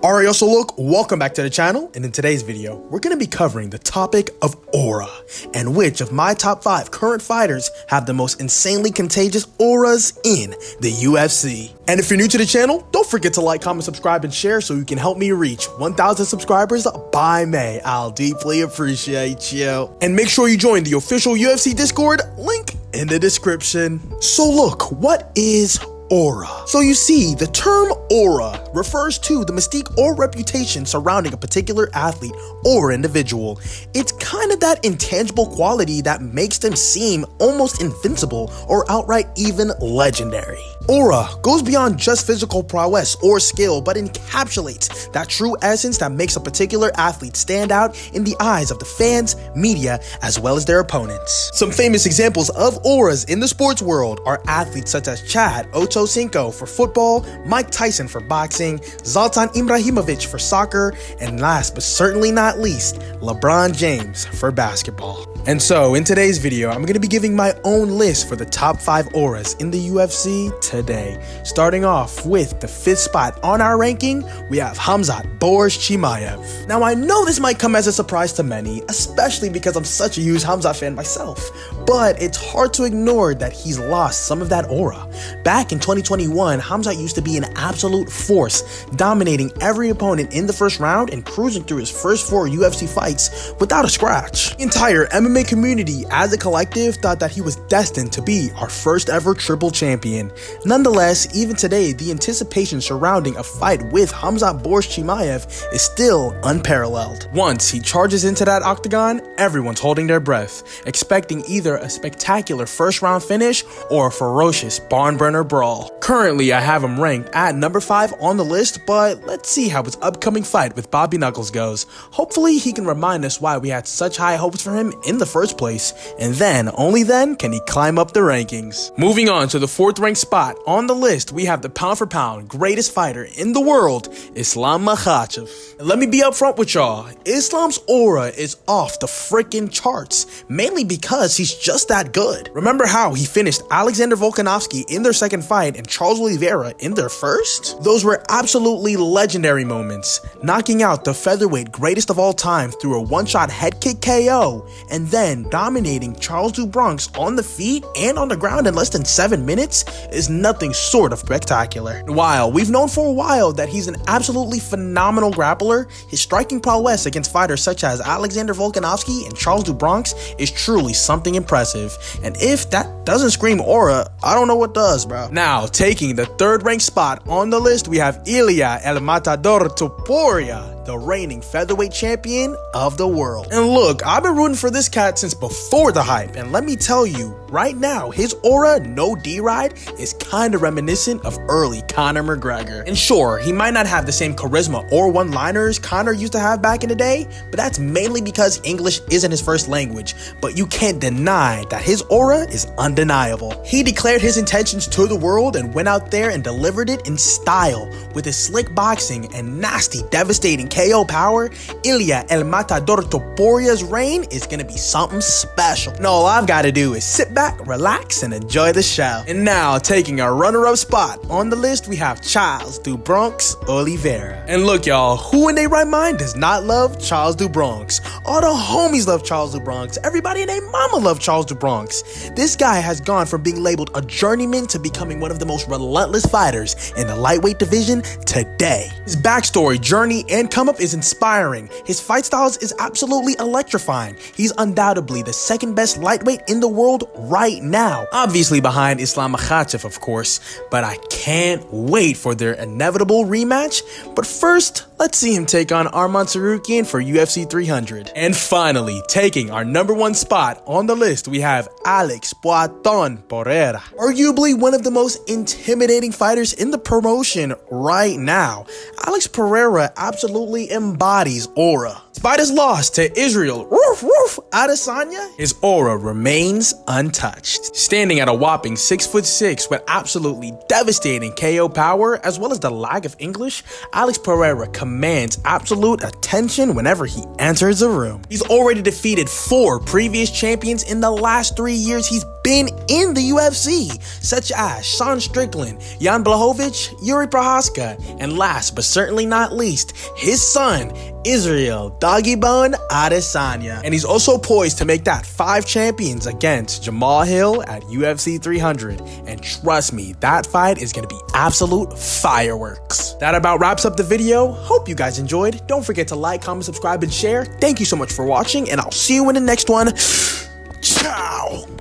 Alright, yo, so look, welcome back to the channel, and in today's video, we're going to be covering the topic of aura, and which of my top 5 current fighters have the most insanely contagious auras in the UFC. And if you're new to the channel, don't forget to like, comment, subscribe, and share so you can help me reach 1,000 subscribers by May. I'll deeply appreciate you. And make sure you join the official UFC Discord, link in the description. So look, what is aura? So you see, the term aura refers to the mystique or reputation surrounding a particular athlete or individual. It's kind of that intangible quality that makes them seem almost invincible or outright even legendary. Aura goes beyond just physical prowess or skill, but encapsulates that true essence that makes a particular athlete stand out in the eyes of the fans, media, as well as their opponents. Some famous examples of auras in the sports world are athletes such as Chad Ochocinco for football, Mike Tyson for boxing, Zlatan Ibrahimovic for soccer, and last but certainly not least, LeBron James for basketball. And so, in today's video, I'm going to be giving my own list for the top 5 auras in the UFC today. Starting off with the 5th spot on our ranking, we have Hamza Bor Chimay. Now, I know this might come as a surprise to many, especially because I'm such a huge Hamza fan myself, but it's hard to ignore that he's lost some of that aura. Back in 2021, Hamza used to be an absolute force, dominating every opponent in the first round and cruising through his first 4 UFC fights without a scratch. The entire MMA community as a collective thought that he was destined to be our first ever triple champion. Nonetheless, even today, the anticipation surrounding a fight with Hamza Bor Chimay is still unparalleled. Once he charges into that octagon, everyone's holding their breath, expecting either a spectacular first round finish or a ferocious barn burner brawl. Currently, I have him ranked at number 5 on the list, but let's see how his upcoming fight with Bobby Knuckles goes. Hopefully, he can remind us why we had such high hopes for him in the first place, and then, only then, can he climb up the rankings. Moving on to the 4th ranked spot on the list, we have the pound for pound greatest fighter in the world, Islam Makhachev. And let me be upfront with y'all, Islam's aura is off the freaking charts, mainly because he's just that good. Remember how he finished Alexander Volkanovski in their second fight and Charles Oliveira in their first? Those were absolutely legendary moments, knocking out the featherweight greatest of all time through a one-shot head kick KO, and then dominating Charles do Bronx on the feet and on the ground in less than 7 minutes is nothing short of spectacular. While we've known for a while that he's an absolutely phenomenal grappler, his striking prowess against fighters such as Alexander Volkanovski and Charles do Bronx is truly something impressive, and if that doesn't scream aura, I don't know what does, bro. Now, taking the 3rd ranked spot on the list, we have Ilia El Matador Topuria, the reigning featherweight champion of the world. And look, I've been rooting for this cat since before the hype, and let me tell you, right now, his aura, no D-Ride, is kinda reminiscent of early Conor McGregor. And sure, he might not have the same charisma or one-liners Conor used to have back in the day, but that's mainly because English isn't his first language, but you can't deny that his aura is undeniable. He declared his intentions to the world and went out there and delivered it in style. With his slick boxing and nasty, devastating KO power, Ilia El Matador Topuria's reign is gonna be something special. And all I've gotta do is sit back, relax, and enjoy the show. And now, taking our runner-up spot on the list, we have Charles do Bronx Oliveira. And look, y'all, who in their right mind does not love Charles do Bronx? All the homies love Charles do Bronx. Everybody and their mama love Charles do Bronx. This guy has gone from being labeled a journeyman to becoming one of the most relentless fighters in the lightweight division today. His backstory, journey, and come-up is inspiring. His fight styles is absolutely electrifying. He's undoubtedly the 2nd best lightweight in the world right now. Obviously behind Islam Makhachev, of course, but I can't wait for their inevitable rematch. But first, let's see him take on Arman Tsarukyan for UFC 300. And finally, taking our number 1 spot on the list, we have Alex Pereira. Arguably one of the most intimidating fighters in the promotion right now. Alex Pereira absolutely embodies aura. Despite his loss to Israel Adesanya, his aura remains untouched. Standing at a whopping 6'6" with absolutely devastating KO power, as well as the lack of English, Alex Pereira commands absolute attention whenever he enters a room. He's already defeated 4 previous champions in the last 3 years he's been in the UFC, such as Sean Strickland, Jan Blachowicz, Yuri Prohaska, and last but certainly not least, his son, Israel Doggy Bone Adesanya. And he's also poised to make that 5 champions against Jamal Hill at UFC 300. And trust me, that fight is going to be absolute fireworks. That about wraps up the video. Hope you guys enjoyed. Don't forget to like, comment, subscribe, and share. Thank you so much for watching, and I'll see you in the next one. Ciao!